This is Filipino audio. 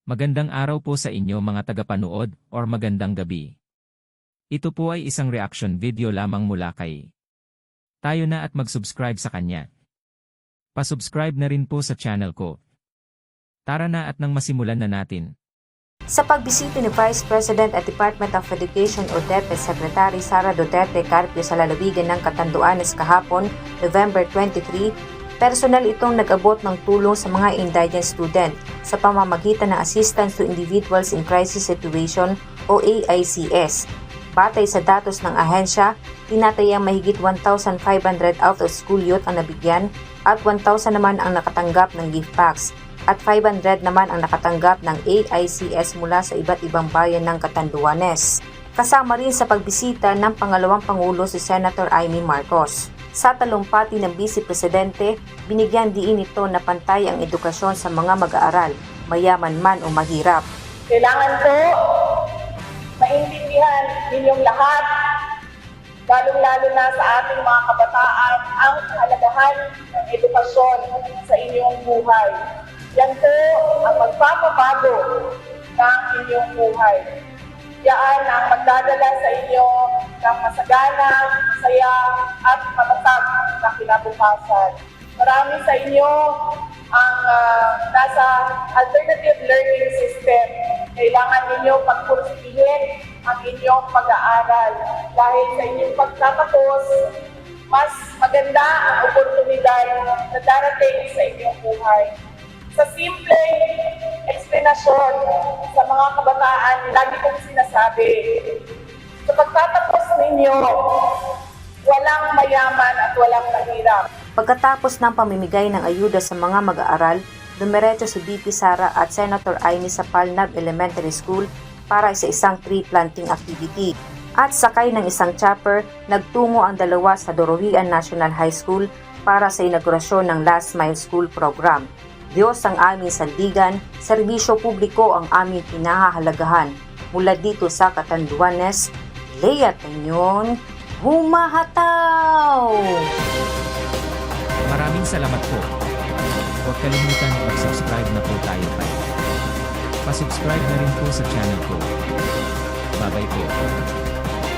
Magandang araw po sa inyo mga tagapanood or magandang gabi. Ito po ay isang reaction video lamang mula kay tayo na at mag-subscribe sa kanya. Pa-subscribe na rin po sa channel ko. Tara na at nang masimulan na natin. Sa pagbisita ni Vice President at Department of Education o DepEd Secretary Sara Duterte Carpio sa lalawigan ng Catanduanes kahapon, November 23, personal itong nag-abot ng tulong sa mga indigent student sa pamamagitan ng Assistance to Individuals in Crisis Situation o AICS. Batay sa datos ng ahensya, tinatayang mahigit 1,500 out-of-school youth ang nabigyan at 1,000 naman ang nakatanggap ng gift packs at 500 naman ang nakatanggap ng AICS mula sa iba't ibang bayan ng Catanduanes. Kasama rin sa pagbisita ng pangalawang Pangulo si Senator Amy Marcos. Sa talumpati ng Vice Presidente, binigyan diin ito na pantay ang edukasyon sa mga mag-aaral, mayaman man o mahirap. Kailangan po maintindihan ninyong lahat, lalong-lalo na sa ating mga kabataan, ang kahalagahan ng edukasyon sa inyong buhay. Yan po ang magpapabago ng inyong buhay. Yan ang magdadala sa inyo ng masagana, masaya at matatag na kinabukasan. Marami sa inyo ang nasa alternative learning system. Kailangan ninyo pagpursigihin ang inyong pag-aaral. Dahil sa inyong pagtatapos, mas maganda ang oportunidad na darating sa inyong buhay. Sa simpleng eksplanasyon sa mga kabataan, lagi kong sinasabi, sa pagtatapos ninyo, walang mayaman at walang mahirap. Pagkatapos ng pamimigay ng ayuda sa mga mag-aaral, dumiretso si VP Sara at Senator Amy sa Palnab Elementary School para sa isang tree planting activity. At sakay ng isang chopper, nagtungo ang dalawa sa Dorohian National High School para sa inaugurasyon ng Last Mile School Program. Diyos ang aming sandigan, serbisyo publiko ang aming pinahahalagahan. Mula dito sa Catanduanes, Lea Tañon, humahataw! Maraming salamat po. Huwag kalimutan mag-subscribe na po tayo kay. Pa-subscribe na rin po sa channel ko. Bye-bye po.